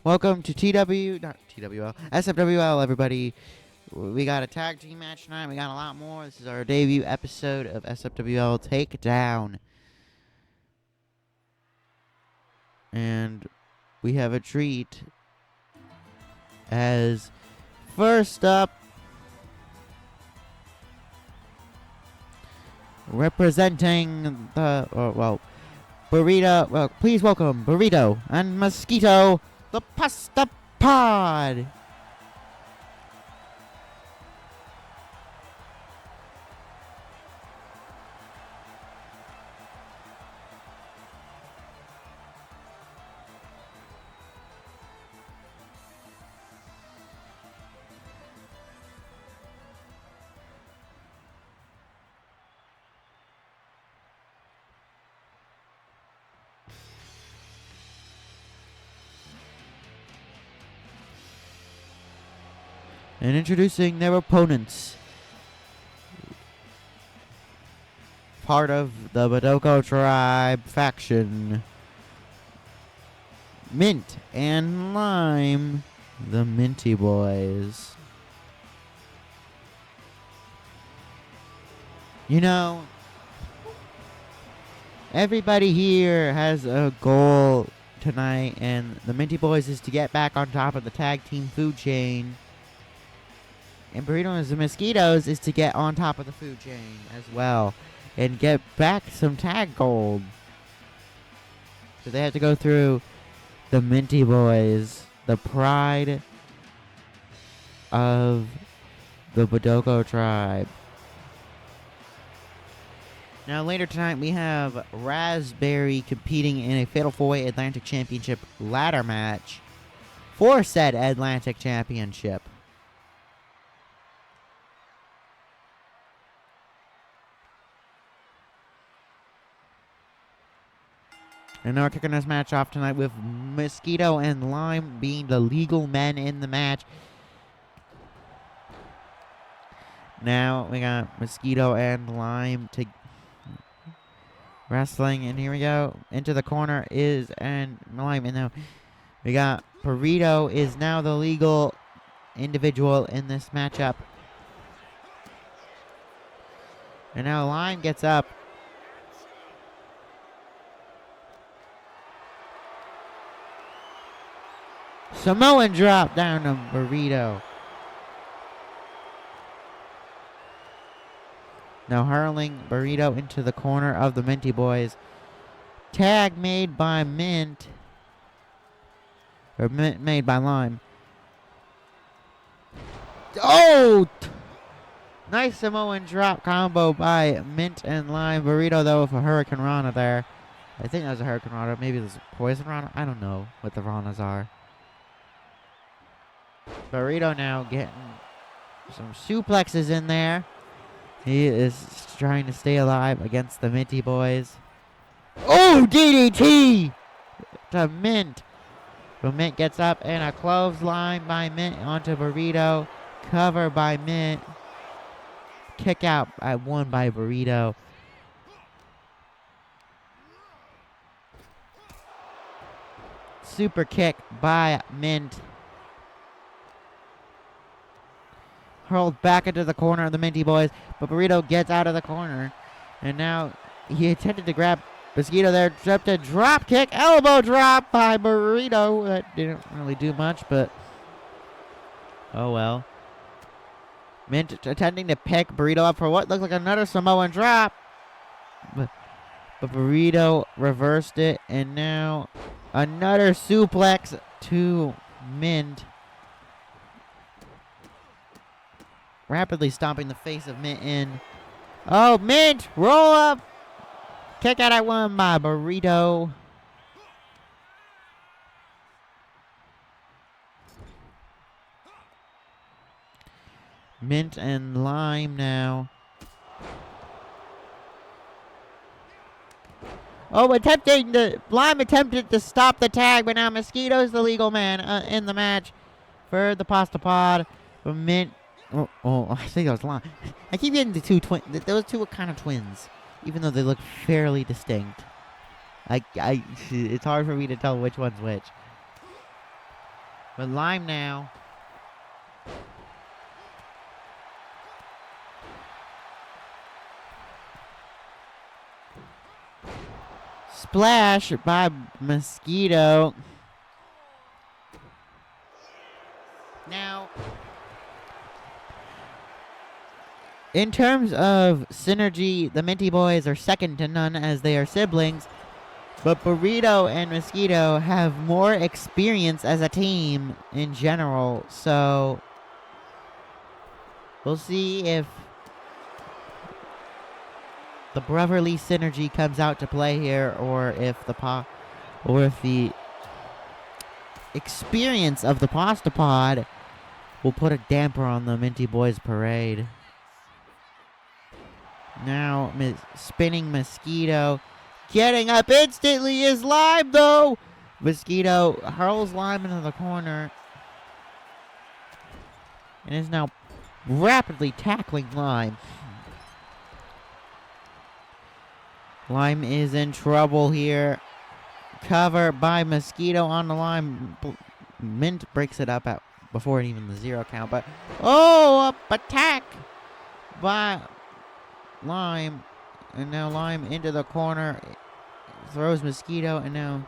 Welcome to SFWL, everybody. We got a tag team match tonight. We got a lot more. This is our debut episode of SFWL Takedown. And we have a treat. As first up, representing the, Burrito, please welcome Burrito and Mosquito, the Pasta Pod. And introducing their opponents, part of the Badoko Tribe faction, Mint and Lime, the Minty Boys. You know, everybody here has a goal tonight, and the Minty Boys is to get back on top of the tag team food chain. And Burrito and the Mosquitoes is to get on top of the food chain as well and get back some tag gold. So they have to go through the Minty Boys, the pride of the Badoko Tribe. Now later tonight we have Raspberry competing in a Fatal 4-Way Atlantic Championship ladder match for said Atlantic Championship. And now we're kicking this match off tonight with Mosquito and Lime being the legal men in the match. Now we got Mosquito and Lime to wrestling, and here we go. Into the corner is and Lime, and now we got Burrito is now the legal individual in this matchup. And now Lime gets up. Samoan drop down to Burrito. Now hurling Burrito into the corner of the Minty Boys. Tag made by Mint. Or made by Lime. Oh! Nice Samoan drop combo by Mint and Lime. Burrito, though, with a Hurricane Rana there. I think that was a Hurricane Rana. Maybe there's a Poison Rana. I don't know what the Ranas are. Burrito now getting some suplexes in there. He is trying to stay alive against the Minty Boys. Oh, DDT to Mint. So Mint gets up and a clothesline by Mint onto Burrito. Cover by Mint. Kick out at one by Burrito. Super kick by Mint. Hurled back into the corner of the Minty Boys, but Burrito gets out of the corner. And now he attempted to grab Mosquito there. Attempted drop kick, elbow drop by Burrito. That didn't really do much, but oh well. Mint attempting to pick Burrito up for what looked like another Samoan drop. But Burrito reversed it, and now another suplex to Mint. Rapidly stomping the face of Mint in. Oh, Mint! Roll up! Kick out at one by Burrito. Mint and Lime now. Oh, Lime attempted to stop the tag, but now Mosquito's the legal man in the match for the Pasta Pod. But Mint. Oh, I think that was Lime. I keep getting the two twins. Those two are kind of twins, even though they look fairly distinct. It's hard for me to tell which one's which. But Lime now. Splash by Mosquito. Now, in terms of synergy, the Minty Boys are second to none as they are siblings. But Burrito and Mosquito have more experience as a team in general. So, we'll see if the brotherly synergy comes out to play here, or if the experience of the Pasta Pod will put a damper on the Minty Boys parade. Now, spinning Mosquito. Getting up instantly is Lime, though. Mosquito hurls Lime into the corner and is now rapidly tackling Lime. Lime is in trouble here. Cover by Mosquito on the line. Mint breaks it up before even the 0 count. But, up attack by Lime. And now Lime into the corner. Throws Mosquito. And now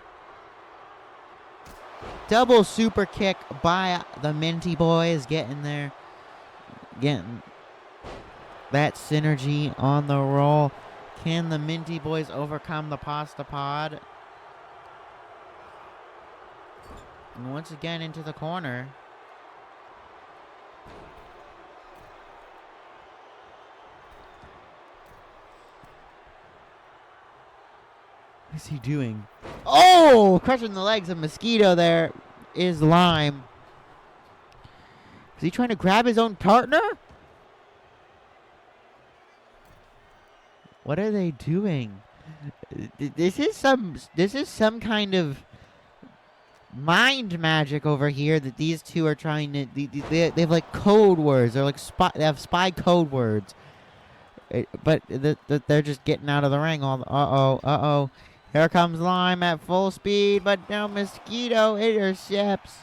double super kick by the Minty Boys. Getting there. Getting that synergy on the roll. Can the Minty Boys overcome the Pasta Pod? And once again into the corner. What is he doing? Oh! Crushing the legs of Mosquito there is Lime. Is he trying to grab his own partner? What are they doing? This is some kind of mind magic over here that these two are trying to. They have like code words. They're like they have spy code words. But they're just getting out of the ring. Uh-oh. Here comes Lime at full speed, but now Mosquito intercepts.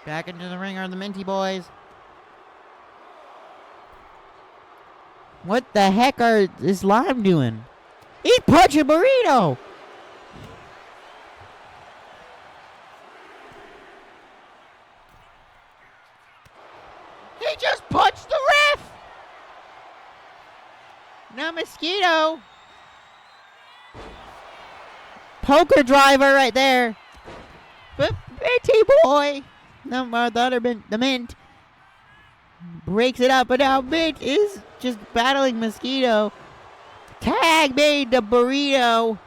Back into the ring are the Minty Boys. What the heck is Lime doing? He's punching Burrito! He just punched the ref! Now Mosquito. Poker driver right there. But Minty Boy. No, the Mint breaks it up, but now Mint is just battling Mosquito. Tag made to Burrito.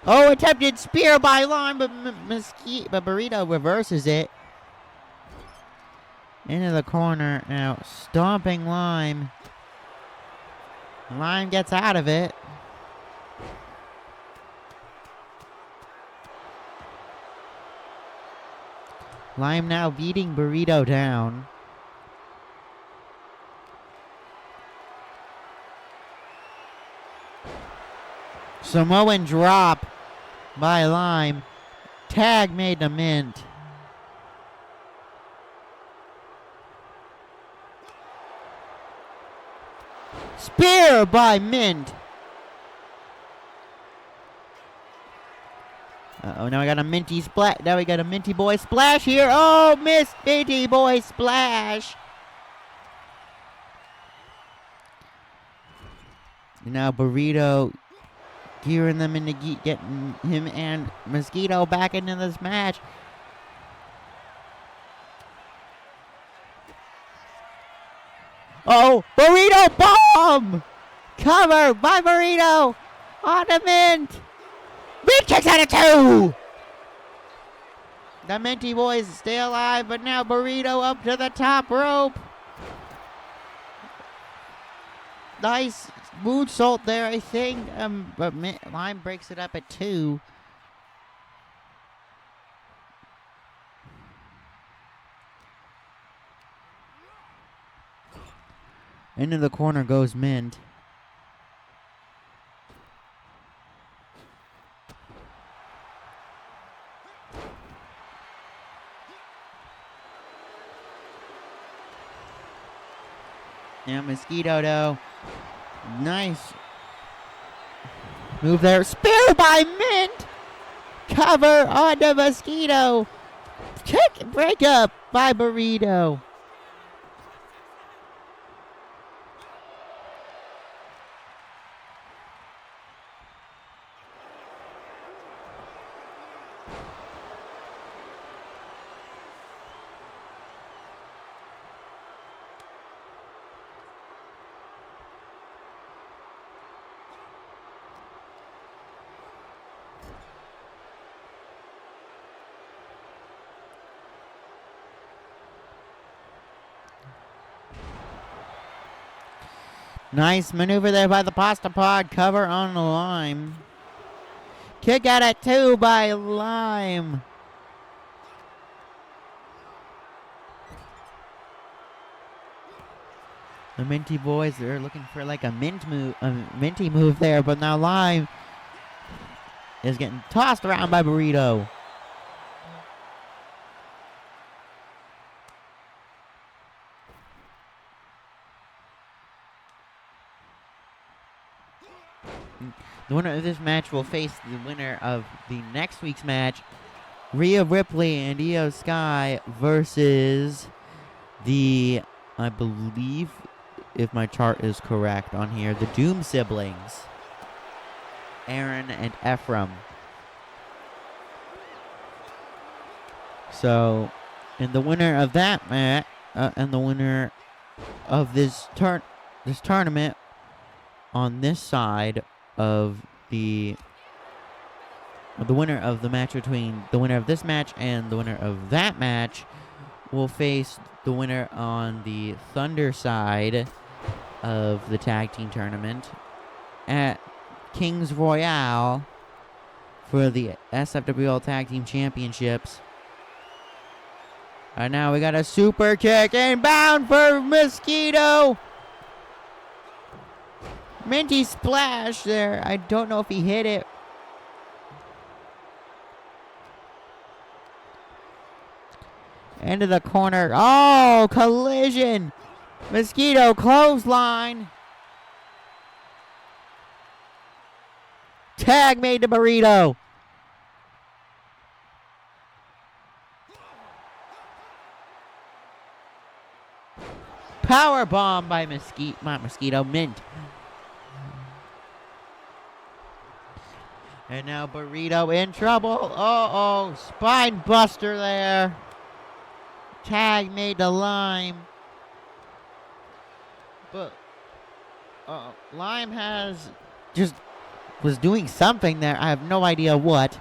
Oh, attempted spear by Lime, but Burrito reverses it. Into the corner now, stomping Lime. Lime gets out of it. Lime now beating Burrito down. Samoan drop by Lime. Tag made to Mint. Spear by Mint. Now we got a Minty splash. Now we got a Minty Boy splash here. Oh, missed Minty Boy splash. Now Burrito gearing them into getting him and Mosquito back into this match. Oh, Burrito bomb! Cover by Burrito on the Mint. Mint kicks out of 2. The Minty boys stay alive, but now Burrito up to the top rope. Nice moonsault there, I think. But Lime breaks it up at 2. Into the corner goes Mint. Now Mosquito though. Nice move there. Spear by Mint. Cover on the Mosquito. Kick break up by Burrito. Nice maneuver there by the Pasta Pod. Cover on the Lime. Kick out at 2 by Lime. The Minty boys are looking for like a minty move there, but now Lime is getting tossed around by Burrito. The winner of this match will face the winner of the next week's match, Rhea Ripley and Io Sky versus the, I believe, if my chart is correct on here, the Doom siblings, Aaron and Ephraim. So, and the winner of that match, and the winner of this tournament on this side of the winner of the match between the winner of this match and the winner of that match will face the winner on the Thunder side of the tag team tournament at Kings Royale for the SFWL Tag Team Championships. And now we got a super kick inbound for Mosquito. Minty splash there. I don't know if he hit it. Into the corner. Oh, collision. Mosquito clothesline. Tag made to Burrito. Power bomb by Mosquito, Mint. And now Burrito in trouble. Uh-oh, spine buster there. Tag made to Lime. But Lime was doing something there. I have no idea what.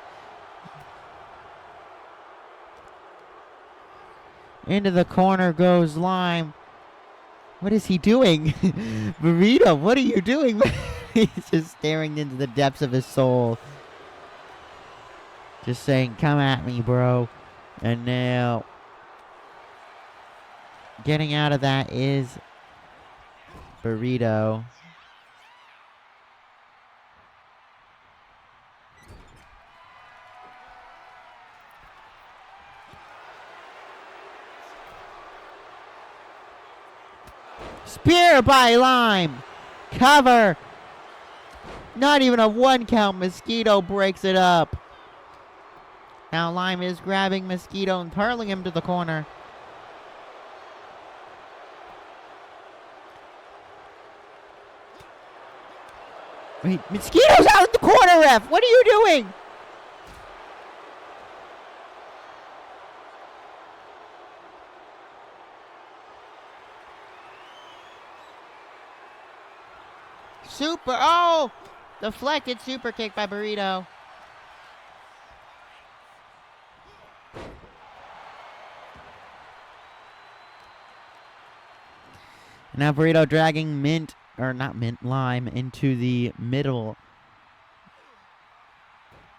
Into the corner goes Lime. What is he doing? Burrito, what are you doing? He's just staring into the depths of his soul. Just saying, come at me, bro. And now, getting out of that is Burrito. Spear by Lime. Cover. Not even a 1 count. Mosquito breaks it up. Now Lime is grabbing Mosquito and hurling him to the corner. Wait, Mosquito's out in the corner, ref. What are you doing? Oh! Deflected super kick by Burrito. Now Burrito dragging Lime into the middle.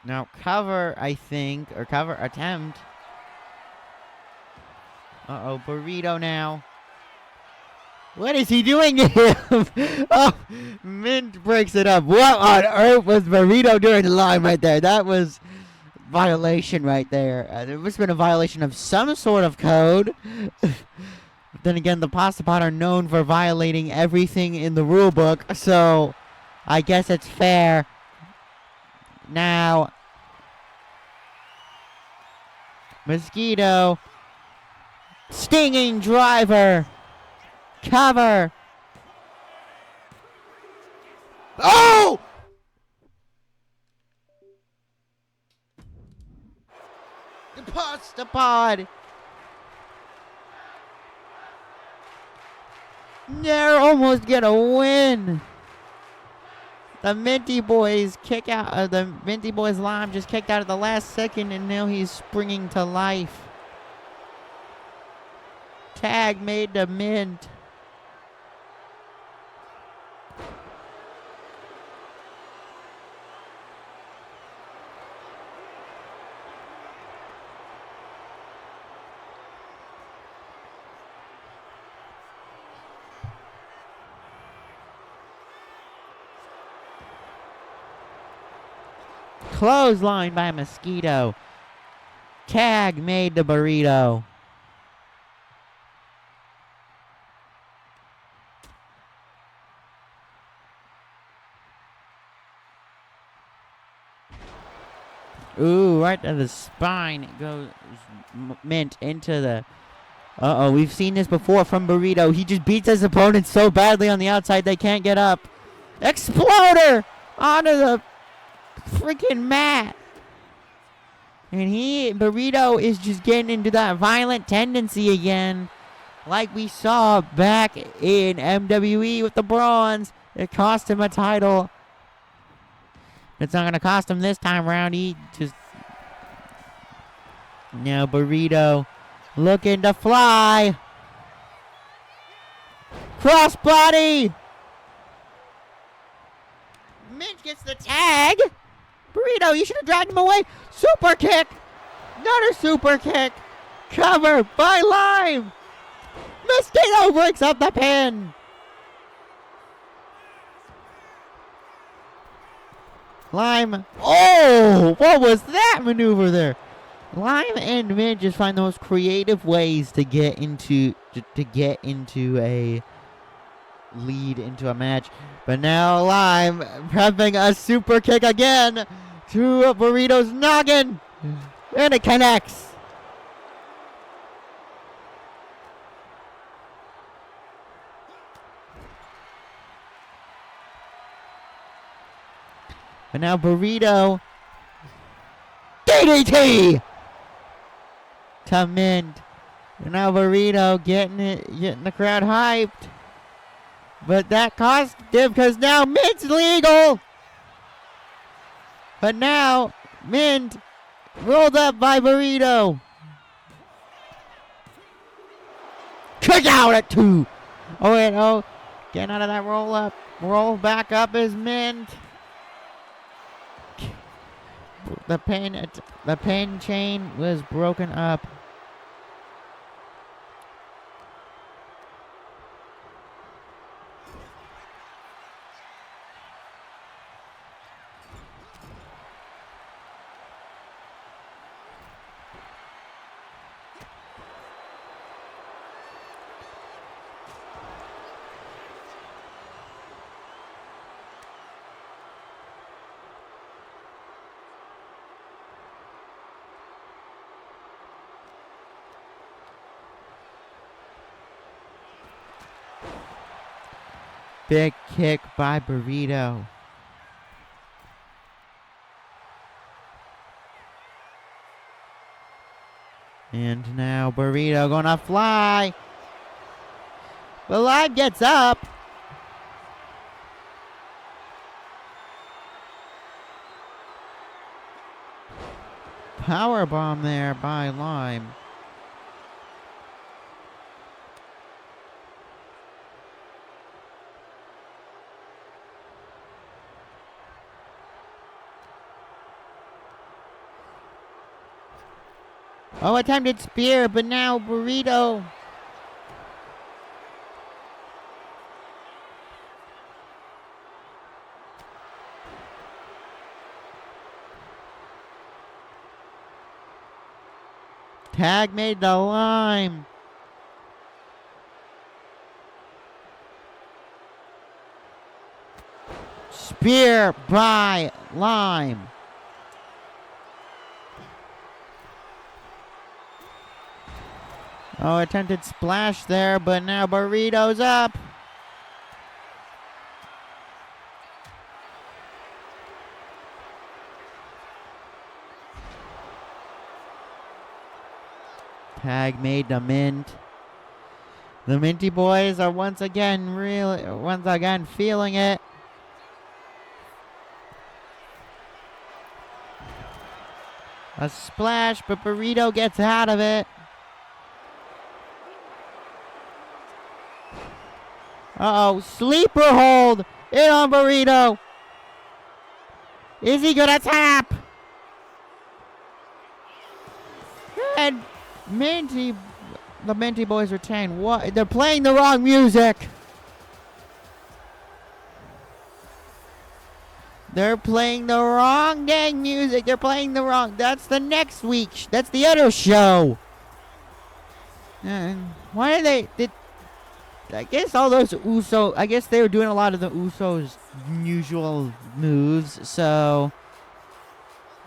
Now cover, I think, or cover attempt. Uh-oh, Burrito now. What is he doing to him? Oh, Mint breaks it up. What on earth was Burrito doing to Lime right there? That was violation right there. There must have been a violation of some sort of code. Then again, the Pasta Pot are known for violating everything in the rule book, so I guess it's fair. Now, Mosquito, stinging driver, cover. Oh! The Pasta Pod. They're almost gonna win. The Minty Boys kick out. The Minty Boys Lime just kicked out at the last second, and now he's springing to life. Tag made to Mint. Clothesline by Mosquito. Tag made to Burrito. Ooh, right to the spine. It goes Mint into the... Uh-oh, we've seen this before from Burrito. He just beats his opponent so badly on the outside they can't get up. Exploder onto the freaking mat. And Burrito is just getting into that violent tendency again. Like we saw back in MWE with the Bronze. It cost him a title. It's not going to cost him this time around. He just... Now Burrito looking to fly. Crossbody. Mint gets the tag. Burrito, you should have dragged him away. Super kick. Another super kick. Cover by Lime. Mosquito breaks up the pin. Lime. Oh, what was that maneuver there? Lime and Mint just find the most creative ways to get into a lead into a match. But now Lime prepping a super kick again to Burrito's noggin. And it connects. But now Burrito. DDT to Mint. And now Burrito getting the crowd hyped. But that cost him because now Mint's legal. But now Mint rolled up by Burrito. Kick out at 2. Oh, wait, oh. Getting out of that roll up. Roll back up is Mint. The pin chain was broken up. Big kick by Burrito. And now Burrito gonna fly. But Lime gets up. power bomb there by Lime. Oh, attempted spear, but now Burrito. Tag made the Lime. Spear by Lime. Oh, attempted splash there, but now Burrito's up. Tag made the Mint. The Minty Boys are once again feeling it. A splash, but Burrito gets out of it. Uh-oh, sleeper hold in on Burrito. Is he gonna tap? And the Minty Boys retain. What? They're playing the wrong music. They're playing the wrong dang music. They're playing the wrong. That's the next week. That's the other show. Why are they? I guess all those I guess they were doing a lot of the Usos' usual moves. So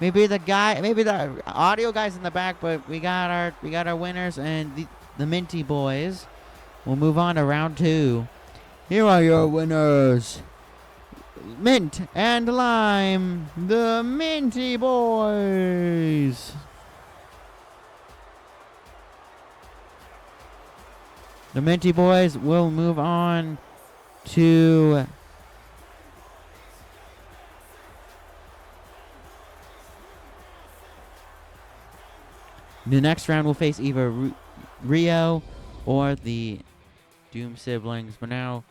maybe the audio guys in the back, but we got our winners and the Minty Boys. We'll move on to round 2. Here are your winners. Mint and Lime, the Minty Boys. The Minty Boys will move on to the next round. Will face either Rio or the Doom siblings. But now,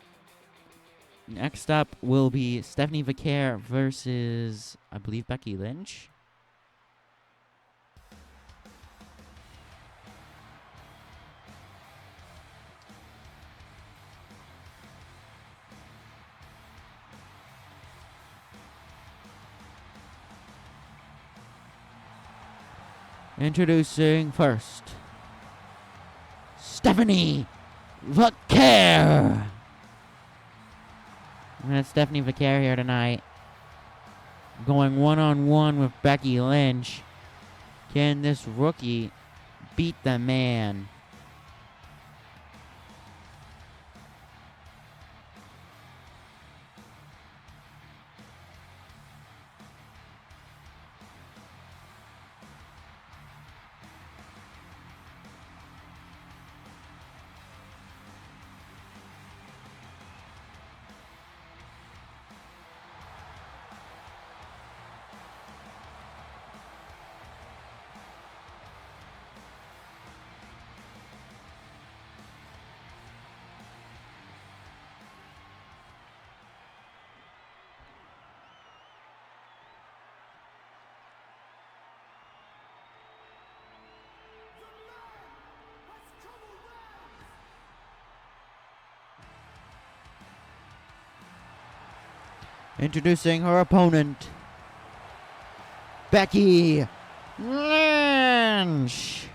next up will be Stephanie Vicaire versus, I believe, Becky Lynch. Introducing first, Stephanie Vicaire. And that's Stephanie Vicaire here tonight, going one-on-one with Becky Lynch. Can this rookie beat the man? Introducing her opponent, Becky Lynch.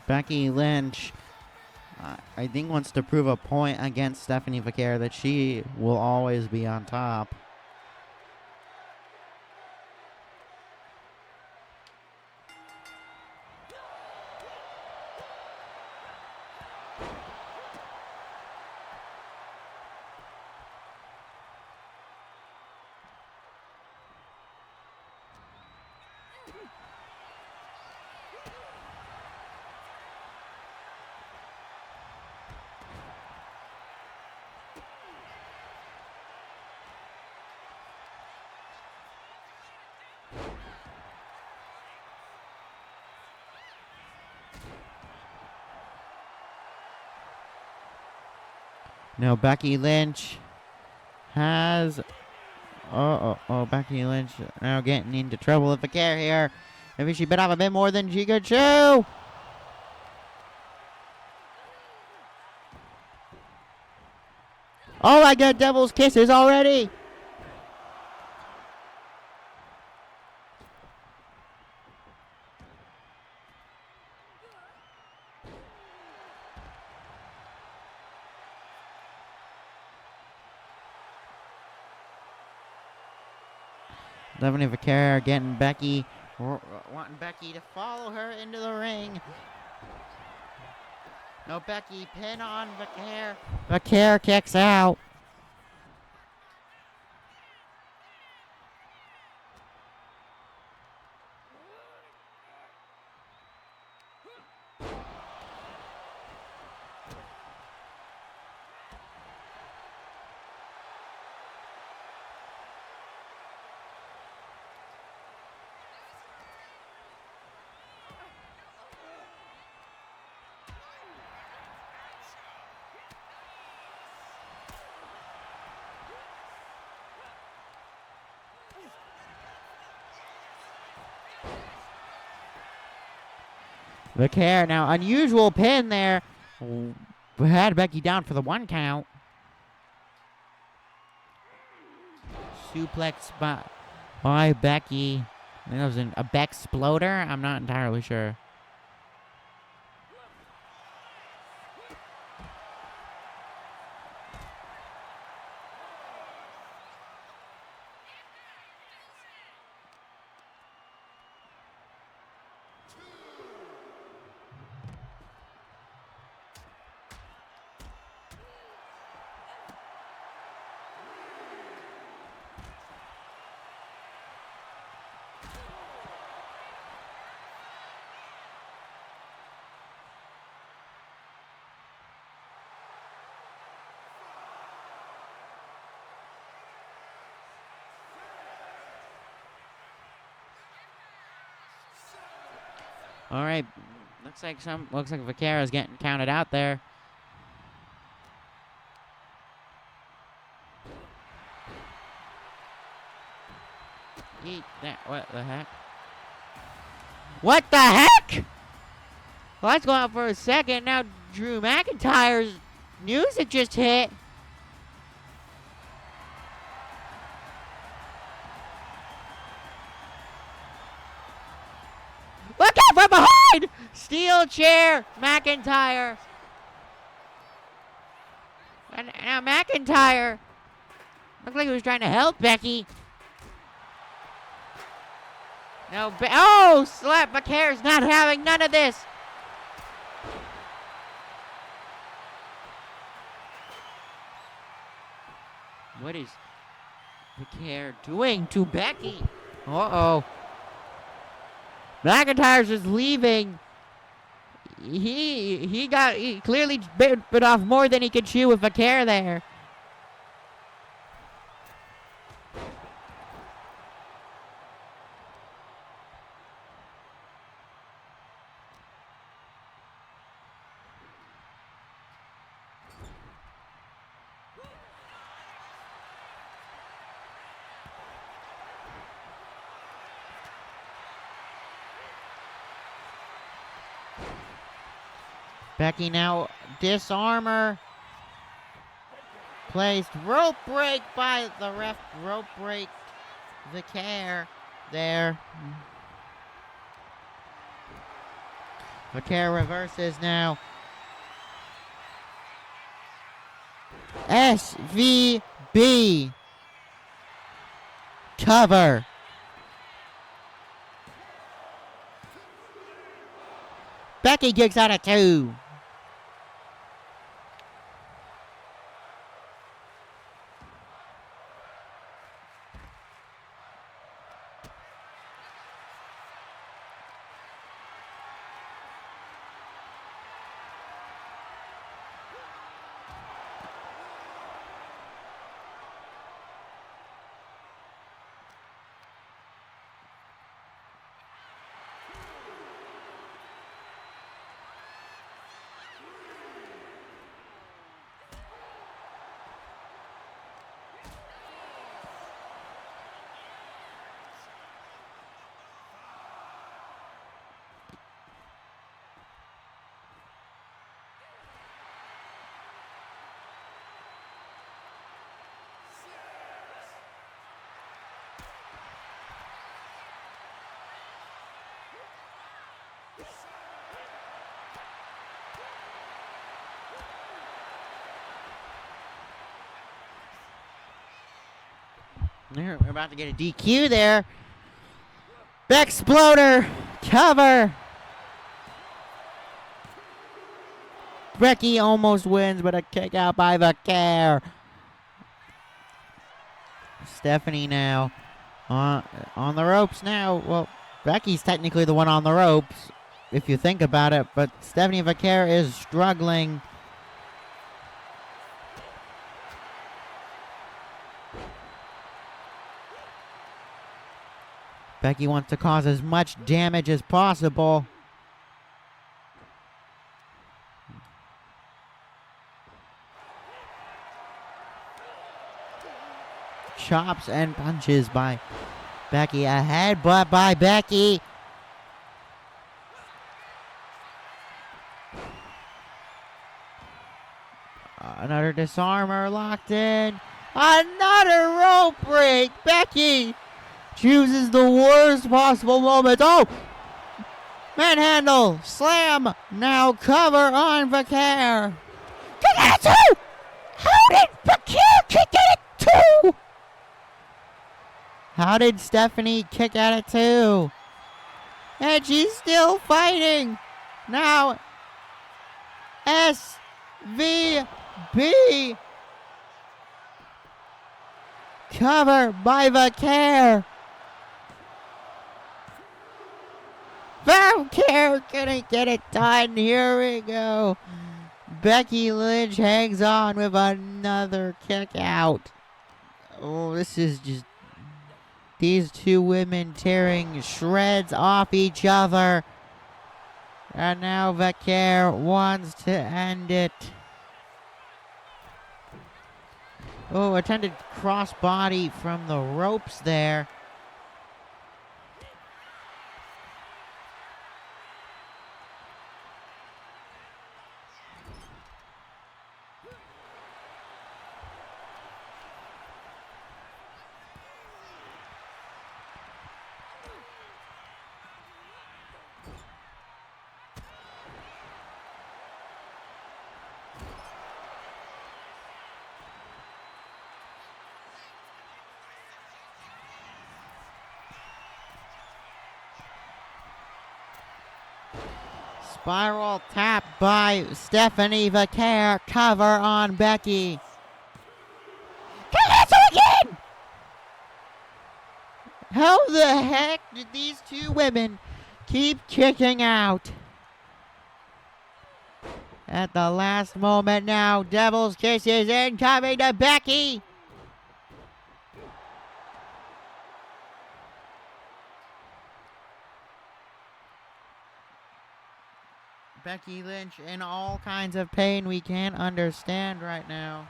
Becky Lynch, I think, wants to prove a point against Stephanie Vaquer that she will always be on top. Now Becky Lynch has... Becky Lynch now getting into trouble with Vaquer here. Maybe she bit off a bit more than she could chew. Oh, I got devil's kisses already. Stephanie Vaquer getting Becky, wanting Becky to follow her into the ring. No, Becky pin on Vaquer. Vaquer kicks out. Vaquer now, unusual pin there. Had Becky down for the 1 count. Suplex by Becky. I think that was a Beck-sploder. I'm not entirely sure. All right, looks like Vaquer is getting counted out there. Eat that! What the heck? What the heck? Well, let's go out for a second. Now Drew McIntyre's music just hit. Look out from behind! Steel chair, McIntyre. And now McIntyre looked like he was trying to help Becky. No, slap! Vaquer's not having none of this. What is Vaquer doing to Becky? Uh-oh. McIntyre's just leaving. He clearly bit off more than he could chew with Vaquer there. Becky now disarmor. Placed rope break by the ref. Rope break Vaquer there. Vaquer reverses now. SVB. Cover. Becky kicks out at 2. We're about to get a DQ there. Exploder. Cover. Becky almost wins, but a kick out by Vaquer. Stephanie now on the ropes now. Well, Becky's technically the one on the ropes, if you think about it, but Stephanie Vaquer is struggling. Becky wants to cause as much damage as possible. Chops and punches by Becky. A headbutt by Becky. Another disarmer locked in. Another rope break. Becky chooses the worst possible moment. Oh! Manhandle. Slam. Now cover on Vaquer. Kick at it 2! How did Vaquer kick at it 2? How did Stephanie kick at it 2? And she's still fighting. Now, SVB. Cover by Vaquer. Vaquer couldn't get it done. Here we go. Becky Lynch hangs on with another kick out. Oh, this is just these two women tearing shreds off each other. And now Vaquer wants to end it. Oh, attempted crossbody from the ropes there. Spiral tap by Stephanie Vaquer. Cover on Becky. Cancel again! How the heck did these two women keep kicking out? At the last moment now, Devil's Kisses incoming to Becky. Becky Lynch in all kinds of pain we can't understand right now.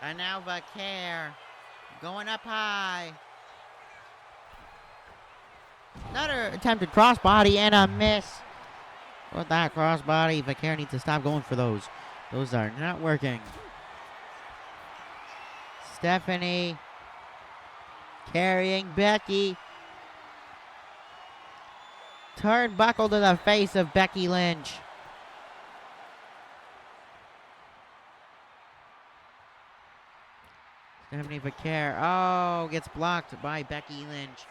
And now Vaquer going up high. Another attempted crossbody and a miss. With that crossbody, Vaquer needs to stop going for those. Those are not working. Stephanie carrying Becky. Turnbuckle to the face of Becky Lynch. Stephanie Vaquer, oh, gets blocked by Becky Lynch.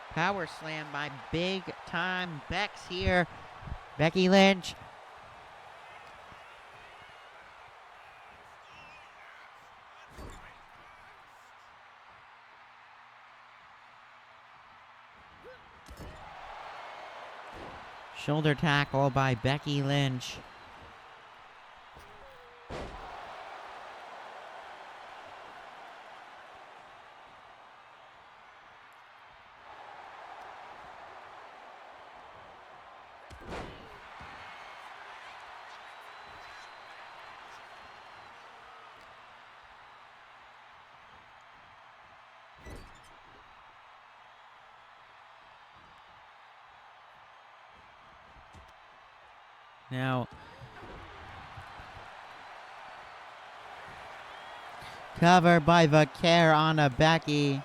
Power slam by big time Bex here. Becky Lynch. Shoulder tackle by Becky Lynch. Now, cover by Vaquer on a Becky.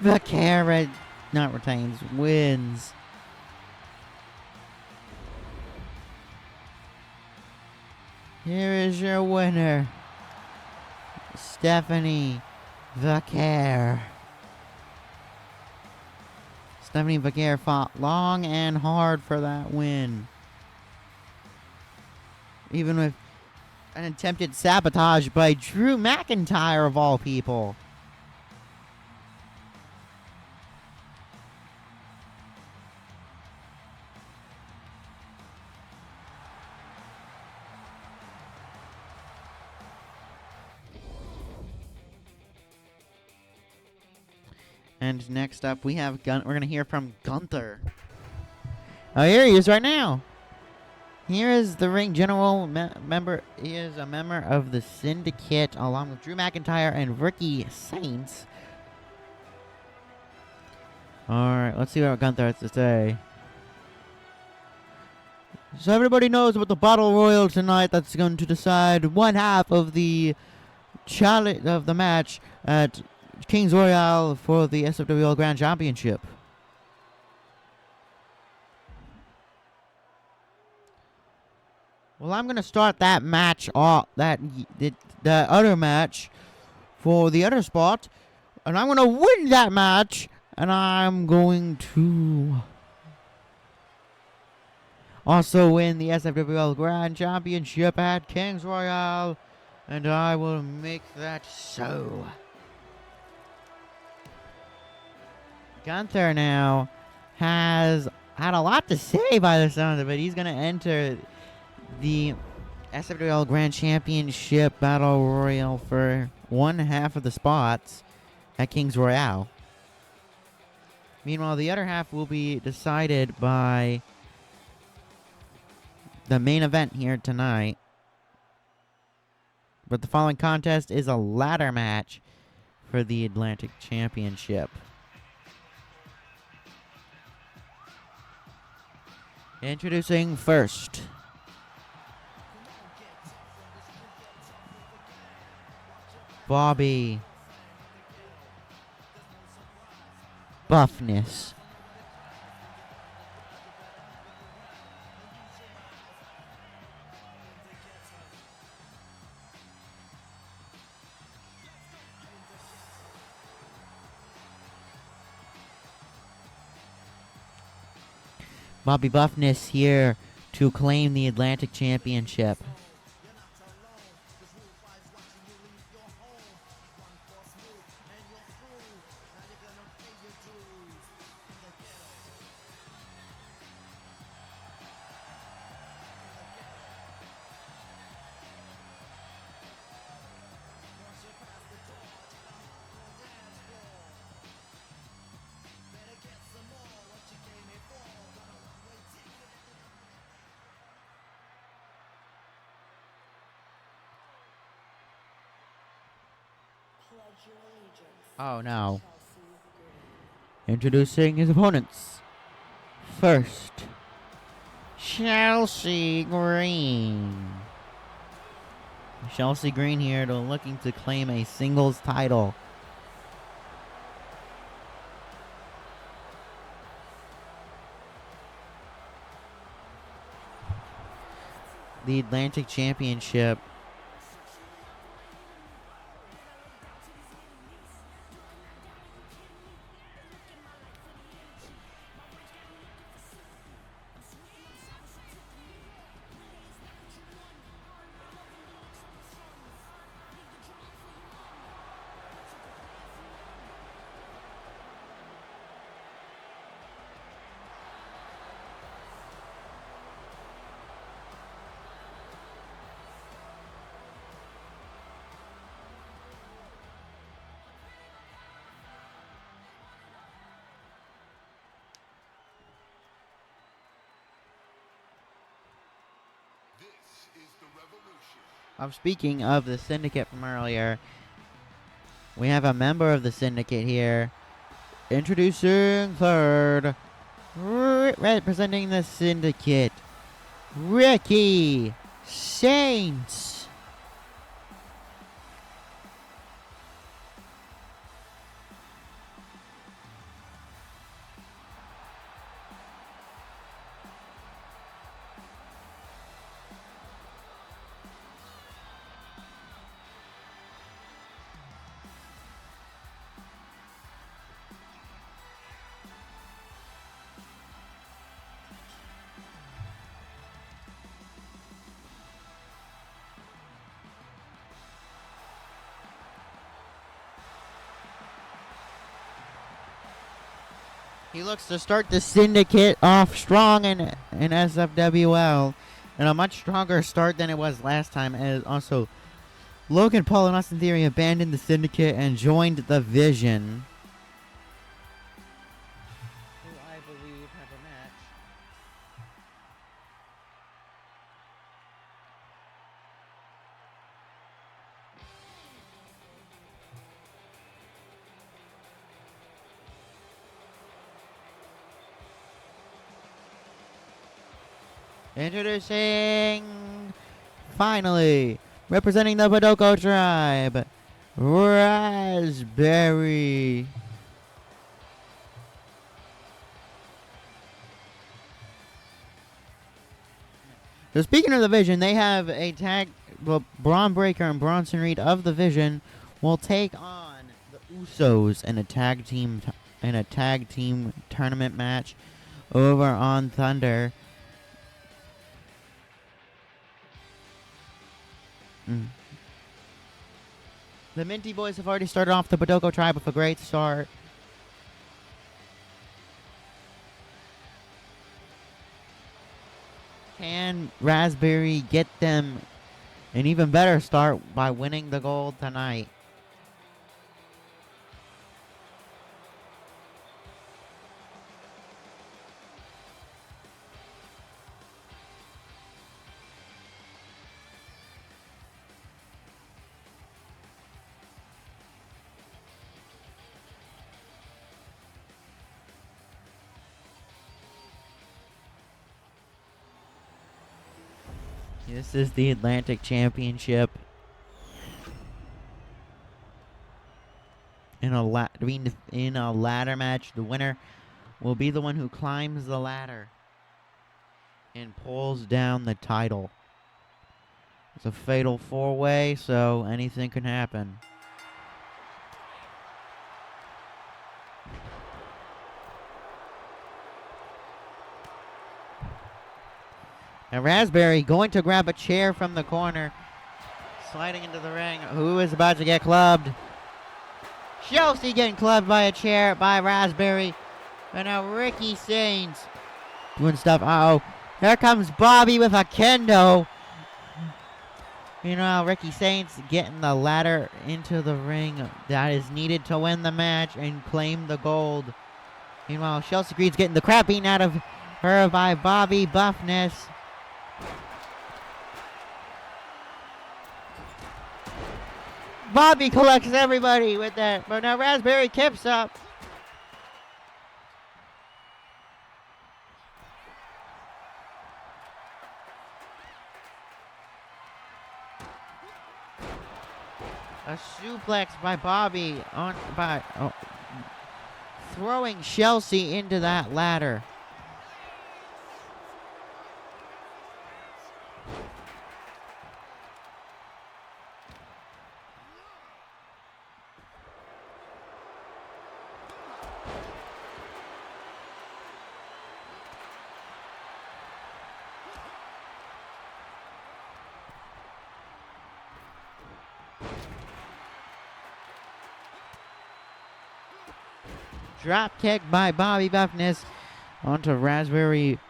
Vaquer not retains, wins. Here is your winner, Stephanie Vaquer. Stephanie Vaquer fought long and hard for that win. Even with an attempted sabotage by Drew McIntyre, of all people. And next up, we have we're going to hear from Gunther. Oh, here he is right now. Here is the ring general member. He is a member of the Syndicate, along with Drew McIntyre and Ricky Saints. All right, let's see what Gunther has to say. So everybody knows about the Battle Royal tonight. That's going to decide one half of the challenge of the match at Kings Royale for the SFWL Grand Championship. Well, I'm going to start that match off, the other match for the other spot, and I'm going to win that match, and I'm going to also win the SFWL Grand Championship at Kings Royale, and I will make that so. Gunther now has had a lot to say by the sound of it. He's going to enter the SFWL Grand Championship Battle Royal for one half of the spots at Kings Royale. Meanwhile, the other half will be decided by the main event here tonight. But the following contest is a ladder match for the Atlantic Championship. Introducing first, Bobby Buffness. Bobby Buffness here to claim the Atlantic Championship. Oh no. Introducing his opponents. First, Chelsea Green. Chelsea Green here looking to claim a singles title. The Atlantic Championship. I'm speaking of the syndicate from earlier. We have a member of the syndicate here. Introducing third, representing the syndicate, Ricky Saints. He looks to start the syndicate off strong in SFWL, and a much stronger start than it was last time. And also, Logan Paul and Austin Theory abandoned the syndicate and joined the Vision, who I believe have a match. Introducing, finally, representing the Badoko tribe, Raspberry. So speaking of the Vision, they have a tag. Well, Braun Breaker and Bronson Reed of the Vision will take on the Usos in a tag team tournament match over on Thunder. The Minty Boys have already started off the Badoko tribe with a great start. Can Raspberry get them an even better start by winning the gold tonight? This is the Atlantic Championship. In a ladder match, the winner will be the one who climbs the ladder and pulls down the title. It's a fatal four-way, so anything can happen. And Raspberry going to grab a chair from the corner, sliding into the ring. Who is about to get clubbed? Chelsea getting clubbed by a chair by Raspberry. And now Ricky Saints doing stuff. Uh-oh. Here comes Bobby with a kendo. Meanwhile, Ricky Saints getting the ladder into the ring that is needed to win the match and claim the gold. Meanwhile, Chelsea Green's getting the crap beaten out of her by Bobby Buffness. Bobby collects everybody with that, but now Raspberry keeps up. A suplex by Bobby throwing Chelsea into that ladder. Drop kick by Bobby Buffness onto Raspberry.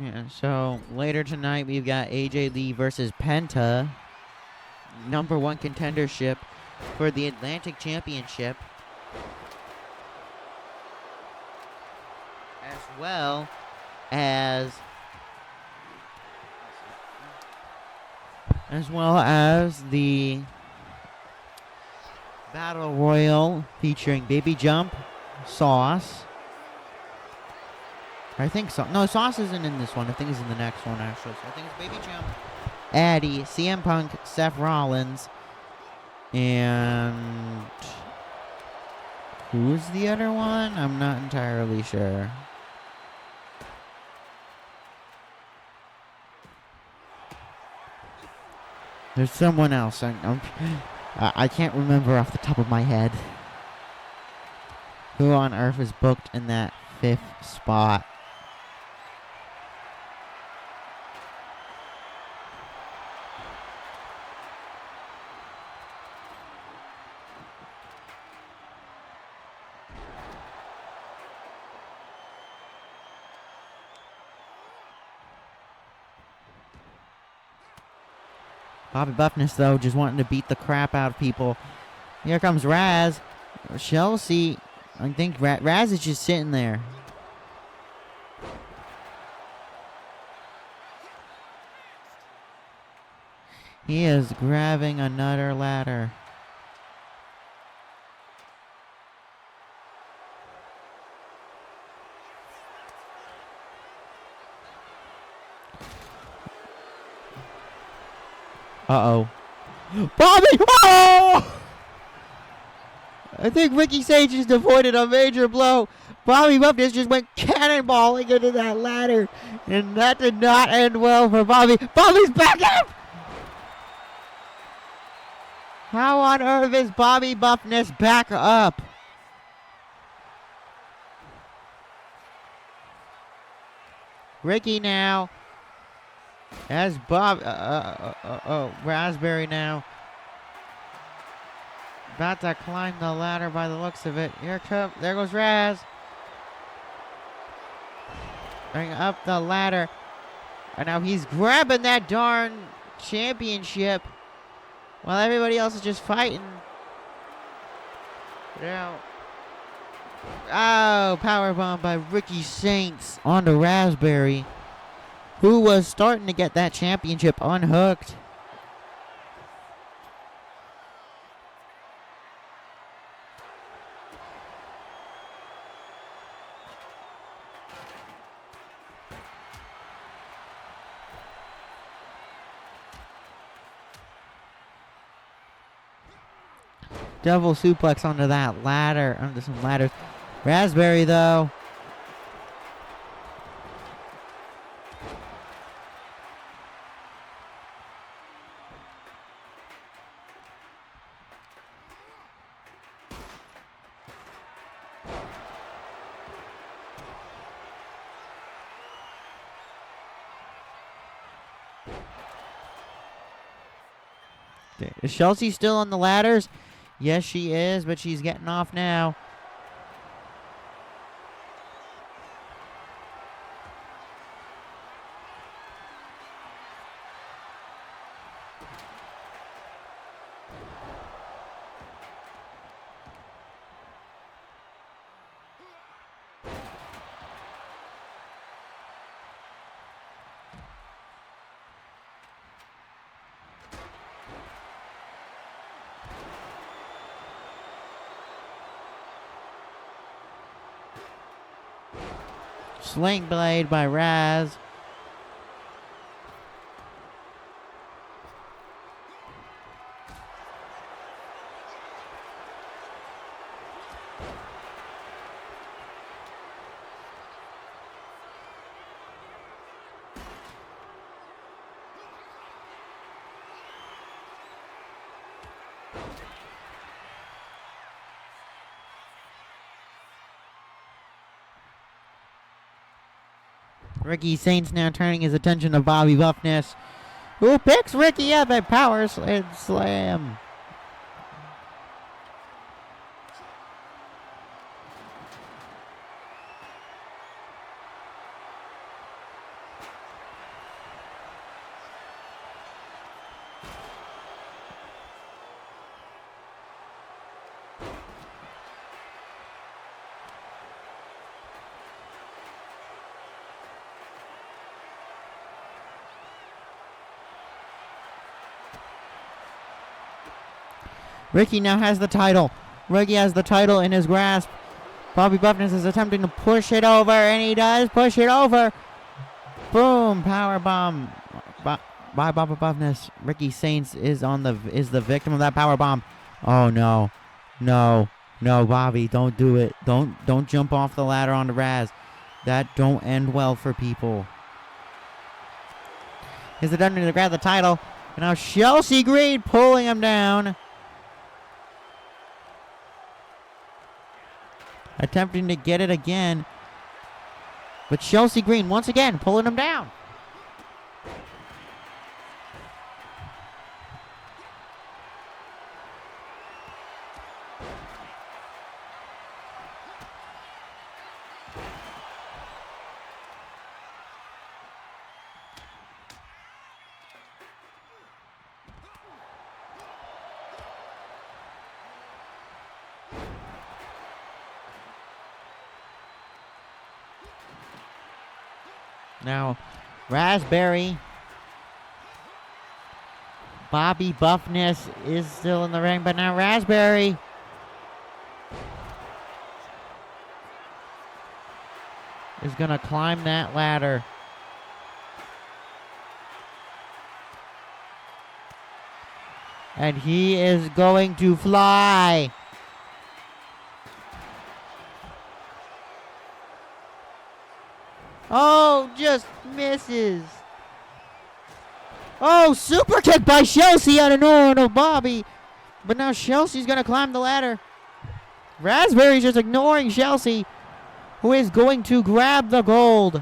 Yeah, so later tonight we've got AJ Lee versus Penta. #1 contendership for the Atlantic Championship. As well as the Battle Royal featuring Baby Jump, Sauce. I think so. No, Sauce isn't in this one. I think he's in the next one, actually. So I think it's Baby Jump, Addy, CM Punk, Seth Rollins, and who's the other one? I'm not entirely sure. There's someone else. I can't remember off the top of my head. Who on earth is booked in that 5th spot? Bobby Buffness, though, just wanting to beat the crap out of people. Here comes Raz. Chelsea, I think Raz is just sitting there. He is grabbing another ladder. Uh-oh. Bobby! Oh! I think Ricky Sage just avoided a major blow. Bobby Buffness just went cannonballing into that ladder. And that did not end well for Bobby. Bobby's back up! How on earth is Bobby Buffness back up? Ricky now. As Raspberry now. About to climb the ladder by the looks of it. There goes Raz. Going up the ladder. And now he's grabbing that darn championship while everybody else is just fighting. Now, powerbomb by Ricky Saints onto Raspberry, who was starting to get that championship unhooked. Double suplex onto that ladder, onto some ladders. Raspberry, though. Is Chelsea still on the ladders? Yes, she is, but she's getting off now. Sling blade by Raz. Ricky Saints now turning his attention to Bobby Buffness, who picks Ricky up at power slam. Ricky now has the title. Ricky has the title in his grasp. Bobby Buffness is attempting to push it over, and he does push it over. Boom! Power bomb by Bobby Buffness. Ricky Saints is the victim of that power bomb. Oh no, no, no, Bobby! Don't do it. Don't jump off the ladder onto Raz. That don't end well for people. He's attempting to grab the title, and now Chelsea Green pulling him down. Attempting to get it again. But Chelsea Green once again pulling him down. Now, Raspberry. Bobby Buffness is still in the ring, but now Raspberry. Is going to climb that ladder. And he is going to fly. Oh, just misses. Oh, super kick by Chelsea out of nowhere to Bobby. But now Chelsea's going to climb the ladder. Raspberry's just ignoring Chelsea, who is going to grab the gold.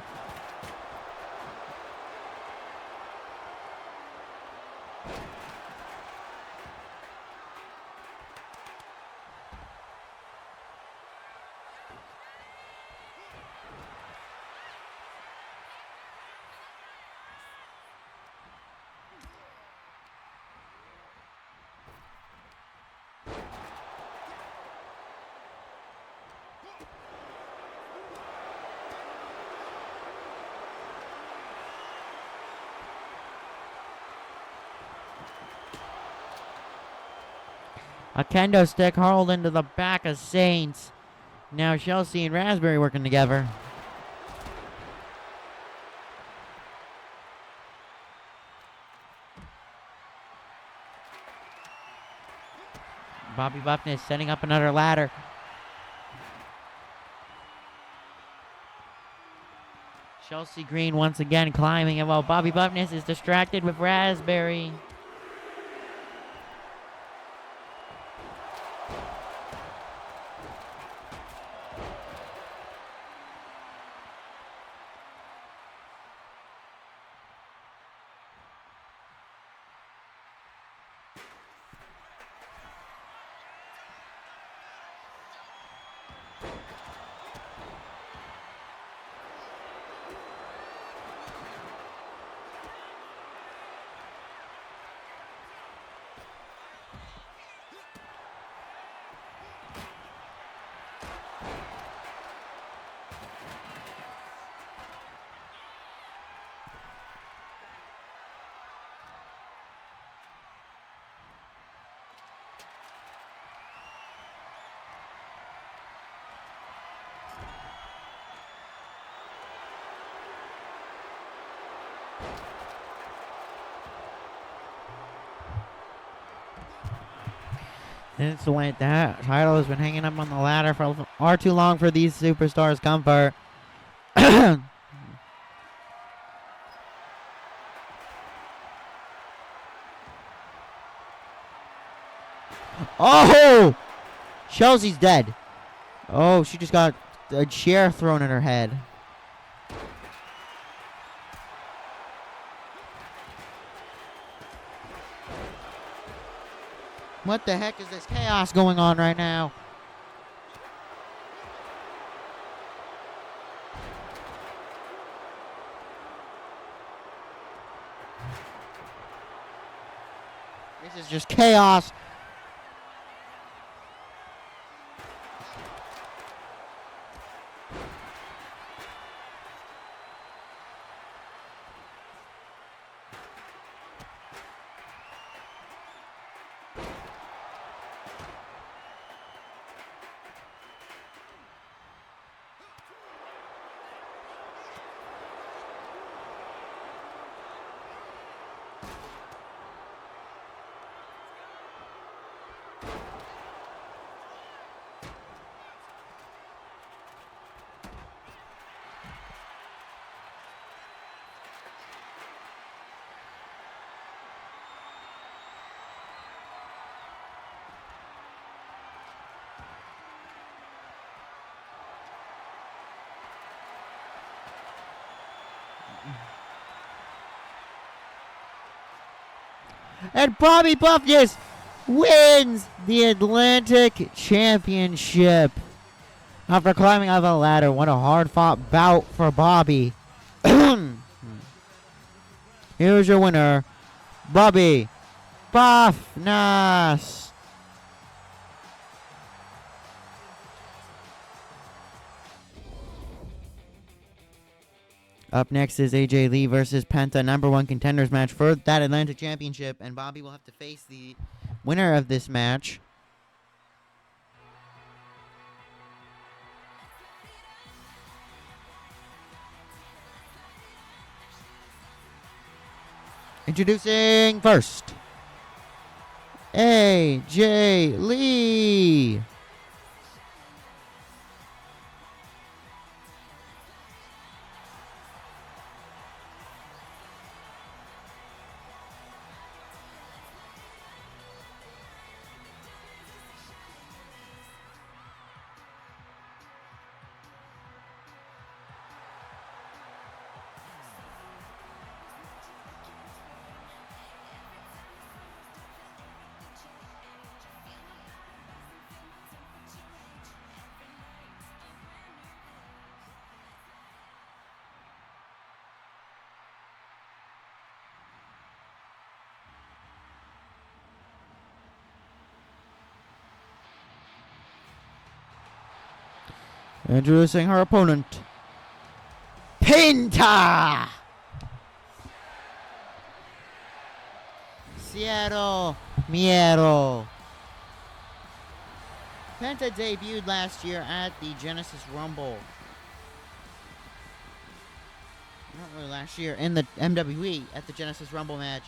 A kendo stick hurled into the back of Saints. Now Chelsea and Raspberry working together. Bobby Buffness setting up another ladder. Chelsea Green once again climbing, and while Bobby Buffness is distracted with Raspberry. Since that title has been hanging up on the ladder for far too long for these superstars' comfort. Oh! Chelsea's dead. Oh, she just got a chair thrown at her head. What the heck is this chaos going on right now? This is just chaos. And Bobby Buffness wins the Atlantic Championship after climbing up a ladder. What a hard-fought bout for Bobby. Here's your winner, Bobby Buffness. Up next is AJ Lee versus Penta, #1 contenders match for that Atlantic Championship, and Bobby will have to face the winner of this match. Introducing first, AJ Lee. Introducing her opponent, Penta. Seattle Miero. Penta debuted last year at the Genesis Rumble. Not really last year, in the MWE at the Genesis Rumble match.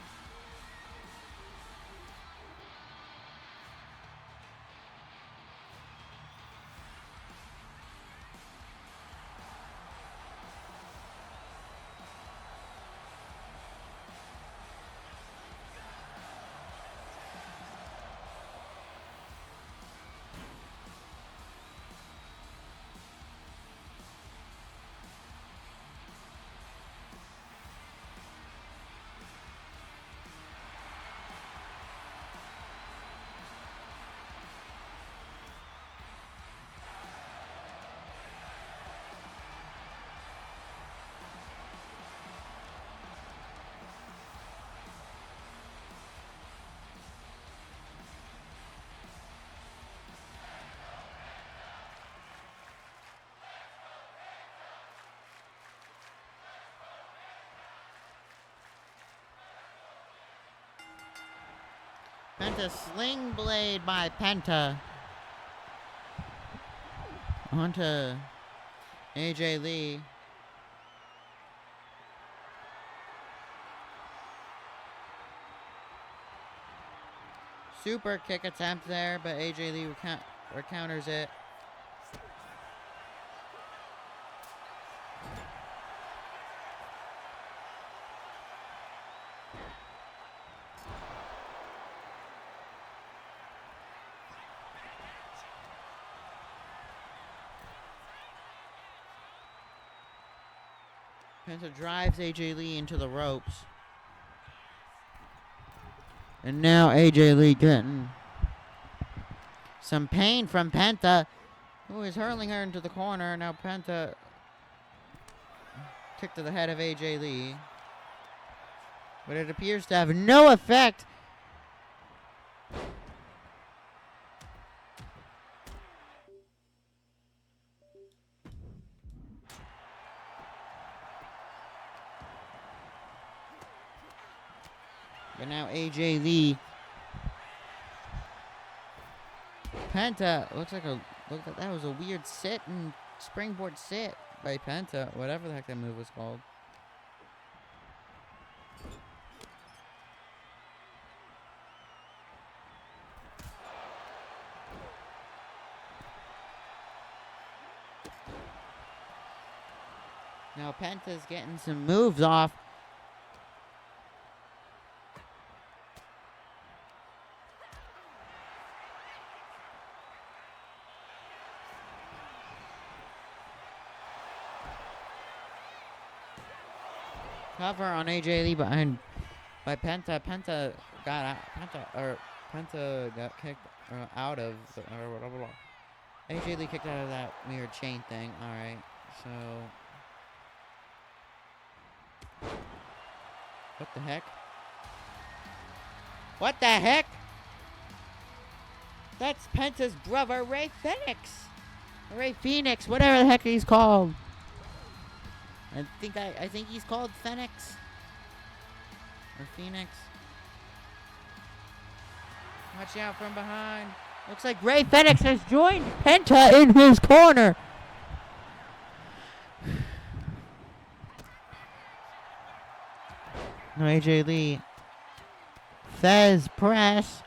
Penta sling blade by Penta onto AJ Lee. Super kick attempt there, but AJ Lee counters it. Penta drives AJ Lee into the ropes. And now AJ Lee getting Some pain from Penta, who is hurling her into the corner. Now Penta kick to the head of AJ Lee. But it appears to have no effect. But now AJ Lee. Penta looks like that was a weird sit and springboard sit by Penta, whatever the heck that move was called. Now Penta's getting some moves off. Cover on AJ Lee by Penta. Penta got kicked out of AJ Lee kicked out of that weird chain thing. All right, so what the heck? What the heck? That's Penta's brother, Ray Phoenix, whatever the heck he's called. I think he's called Phoenix. Or Phoenix. Watch out from behind. Looks like Ray Phoenix has joined Penta in his corner. No, AJ Lee. Fez press.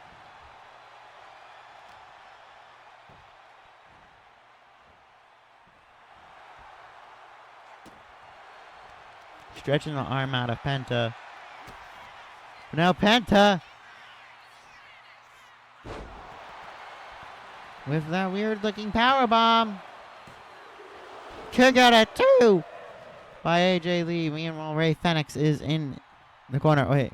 Stretching the arm out of Penta. But now Penta with that weird looking power bomb. Kick out at 2 by AJ Lee. Meanwhile, Ray Phoenix is in the corner. Wait.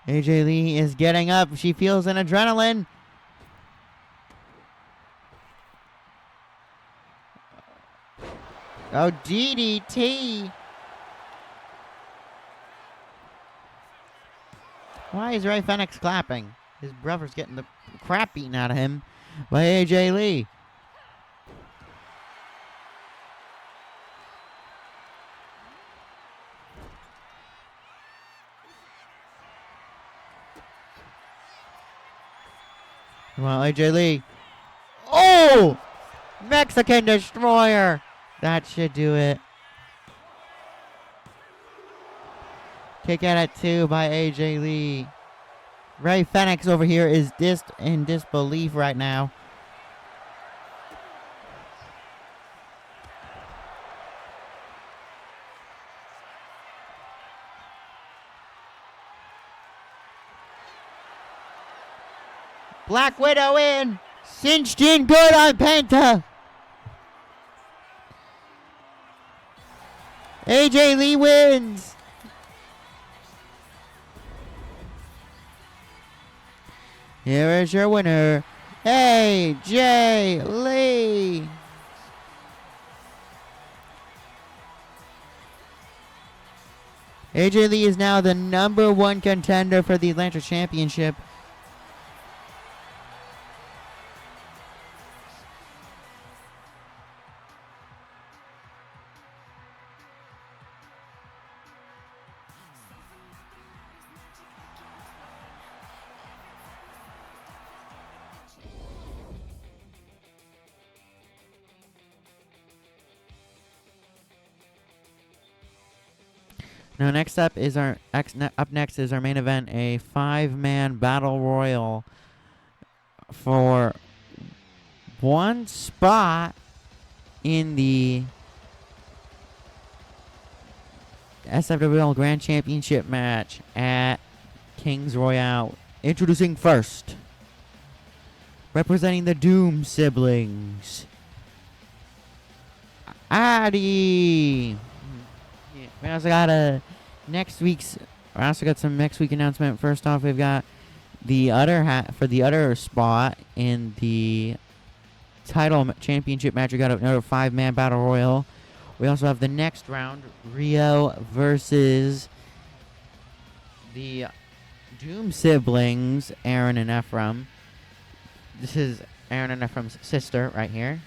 AJ Lee is getting up. She feels an adrenaline. Oh, DDT. Why is Ray Phoenix clapping? His brother's getting the crap beaten out of him by AJ Lee. Well, AJ Lee. Oh! Mexican Destroyer. That should do it. Kick out at 2 by AJ Lee. Ray Phoenix over here is in disbelief right now. Black Widow in. Cinched in good on Penta. AJ Lee wins. Here is your winner, AJ Lee. AJ Lee is now the #1 contender for the Atlanta Championship. Now, next up is our next is our main event, a 5-man battle royal for one spot in the SFWL Grand Championship match at Kings Royale. Introducing first, representing the Doom siblings, Adi. We also got some next week announcement. First off, we've got the other for the other spot in the title championship match. We got another 5-man battle royal. We also have the next round, Rio versus the Doom siblings, Aaron and Ephraim. This is Aaron and Ephraim's sister right here.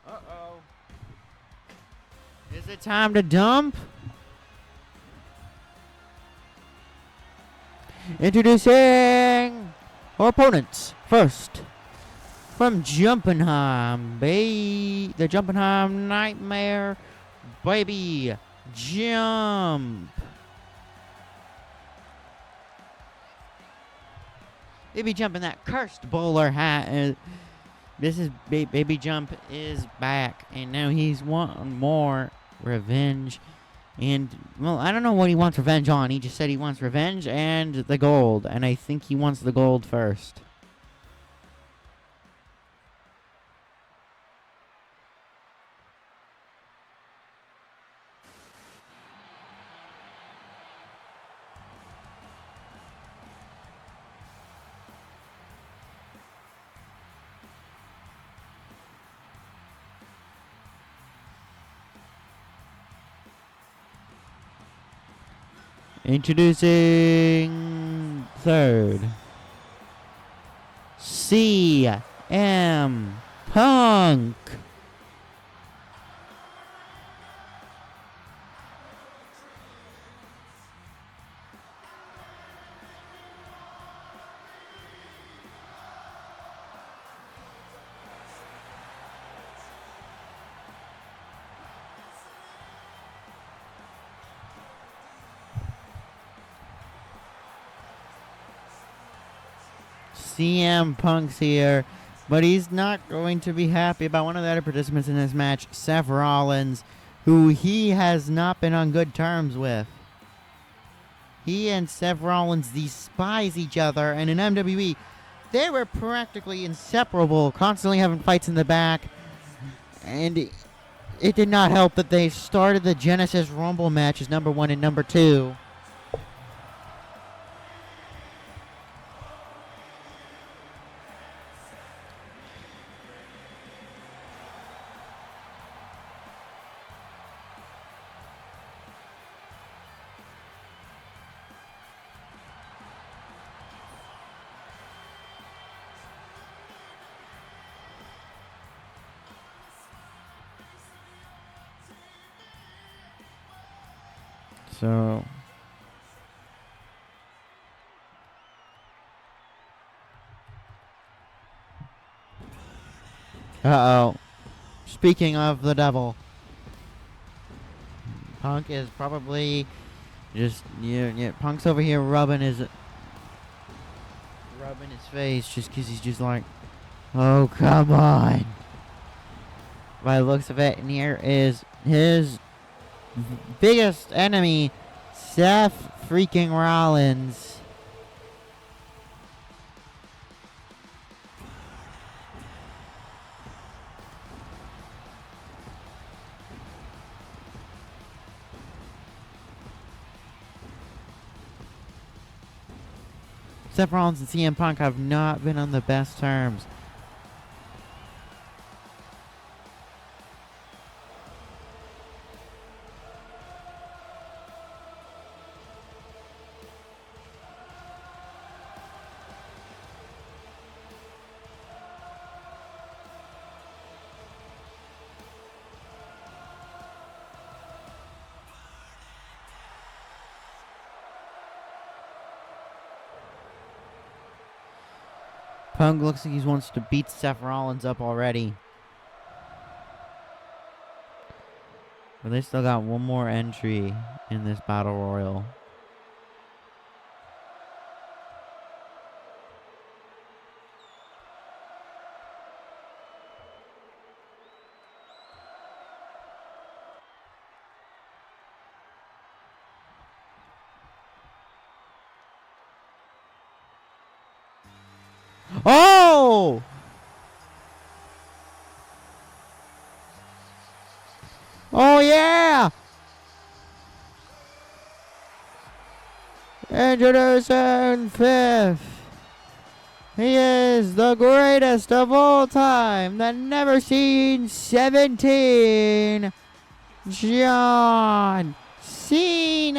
Uh-oh. Is it time to dump? Introducing our opponents. First, from Jumpenheim, the Jumpenheim Nightmare Baby Jump. Baby Jump in that cursed bowler hat. This is Baby Jump is back, and now he's wanting more revenge. And, well, I don't know what he wants revenge on. He just said he wants revenge and the gold, and I think he wants the gold first. Introducing third, CM Punk. CM Punk's here, but he's not going to be happy about one of the other participants in this match, Seth Rollins, who he has not been on good terms with. He and Seth Rollins despise each other, and in WWE, they were practically inseparable, constantly having fights in the back, and it did not help that they started the Genesis Rumble matches, number 1 and number 2. So, uh-oh. Speaking of the devil, Punk is probably just, Punk's over here rubbing his face just because he's just like, oh, come on. By the looks of it, and here is his biggest enemy, Seth freaking Rollins. Seth Rollins and CM Punk have not been on the best terms. Punk looks like he wants to beat Seth Rollins up already. But they still got one more entry in this Battle Royal. Oh! Oh, yeah! Introducing fifth. He is the greatest of all time, the never seen 17, John Cena.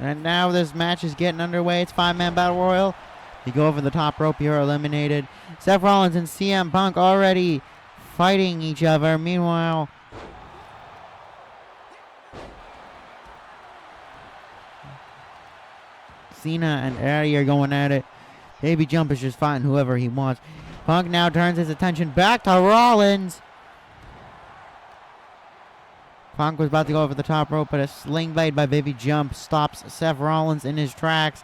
And now this match is getting underway. It's 5-man battle royal. You go over the top rope, you're eliminated. Seth Rollins and CM Punk already fighting each other. Meanwhile, Cena and Eddie are going at it. Baby Jump is just fighting whoever he wants. Punk now turns his attention back to Rollins. Punk was about to go over the top rope, but a sling blade by Baby Jump stops Seth Rollins in his tracks.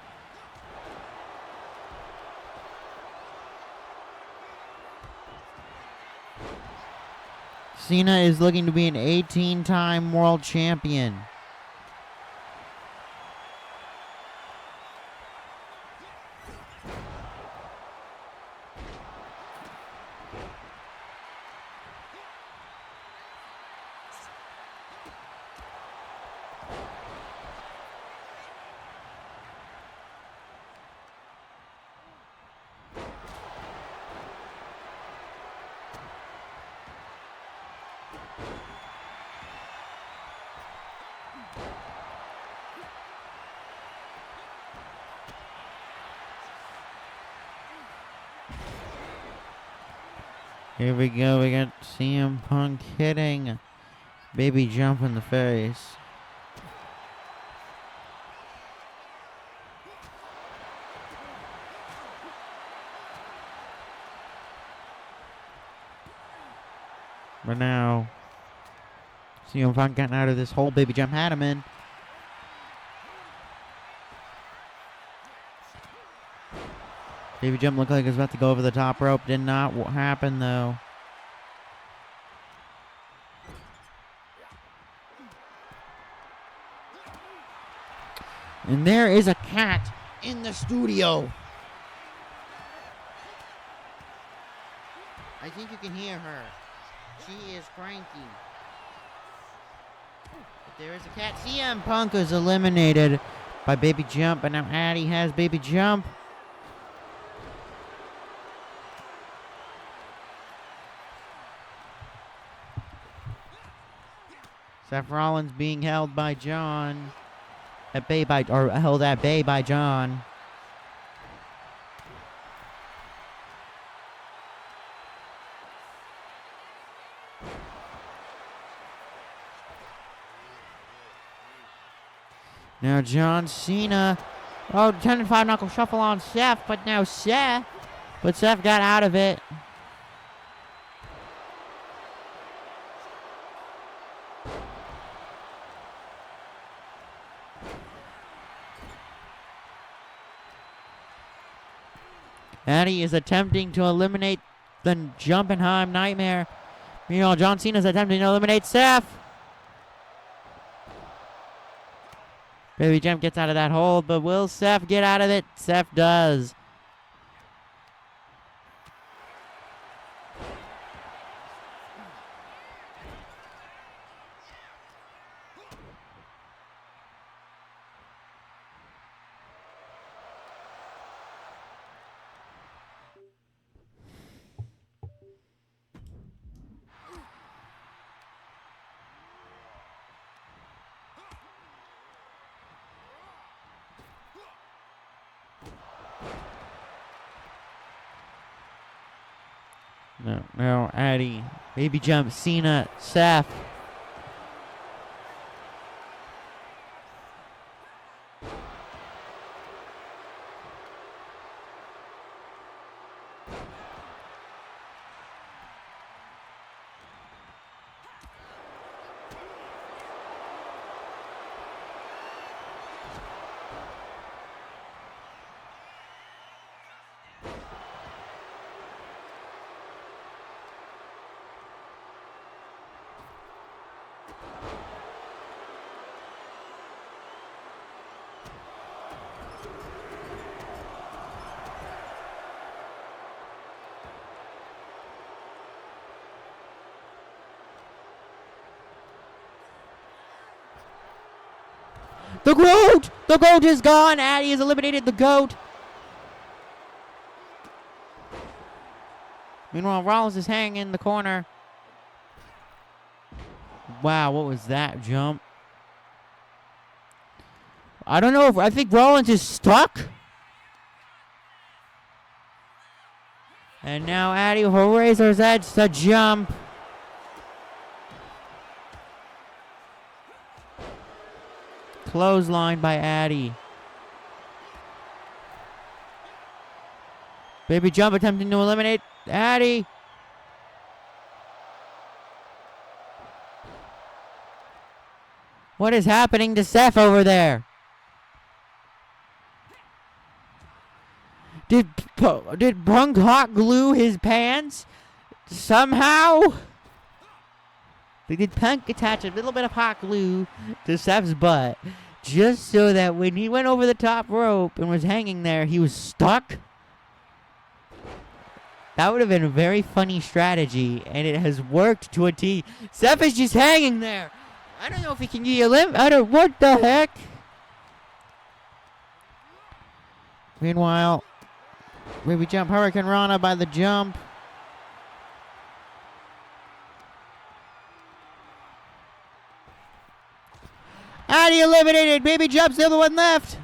Cena is looking to be an 18-time world champion. Here we go, we got CM Punk hitting Baby Jump in the face. But now, CM Punk getting out of this hole Baby Jump had him in. Baby Jump looked like he was about to go over the top rope. Did not happen, though. And there is a cat in the studio. I think you can hear her. She is cranky. But there is a cat. CM Punk is eliminated by Baby Jump, and now Addie has Baby Jump. Seth Rollins being held by John. Held at bay by John. Now John Cena. Oh, 10 and 5 knuckle shuffle on Seth, but Seth got out of it. Eddie is attempting to eliminate the Jumpenheim Nightmare. Meanwhile, John Cena is attempting to eliminate Seth. Baby Jump gets out of that hold, but will Seth get out of it? Seth does. No, Addy. Baby Jump, Cena, Seth. The GOAT! The GOAT is gone! Addy has eliminated the GOAT. Meanwhile, Rollins is hanging in the corner. Wow, what was that jump? I don't know. I think Rollins is stuck. And now Addy will raise his edge to jump. Clothesline by Addy. Baby Jump attempting to eliminate Addy. What is happening to Seth over there? Did Punk hot glue his pants? Somehow? Did Punk attach a little bit of hot glue to Seth's butt just so that when he went over the top rope and was hanging there, he was stuck? That would have been a very funny strategy, and it has worked to a T. Seth is just hanging there. I don't know if he can get a limb. What the heck? Meanwhile, Baby Jump, Hurricane Rana by the jump. Addy eliminated. Baby Jump's the other one left.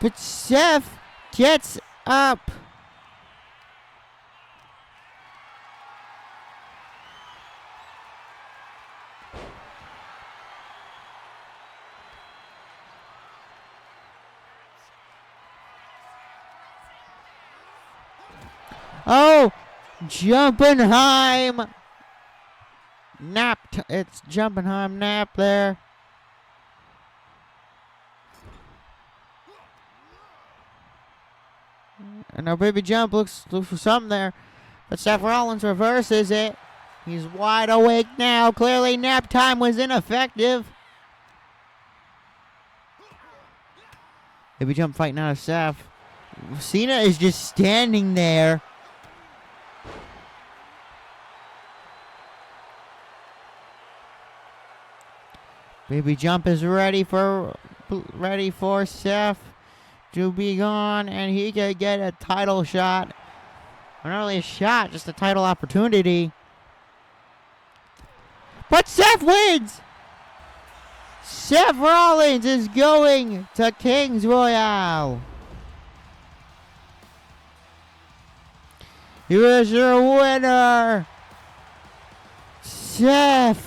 But Seth gets up. Oh, Jumpenheim. Napped. It's Jumpenheim nap there. And now Baby Jump looks for something there. But Seth Rollins reverses it. He's wide awake now. Clearly nap time was ineffective. Baby Jump fighting out of Seth. Cena is just standing there. Baby Jump is ready for Seth to be gone, and he could get a title shot. Or not really a shot, just a title opportunity. But Seth wins! Seth Rollins is going to King's Royale. Here is your winner, Seth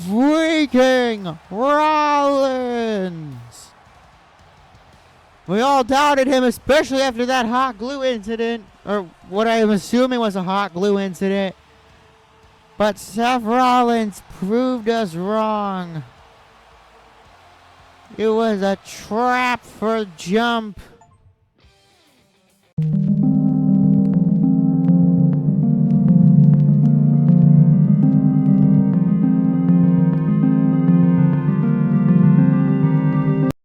freaking Rollins. We all doubted him, especially after that hot glue incident, or what I am assuming was a hot glue incident. But Seth Rollins proved us wrong. It was a trap for Jump.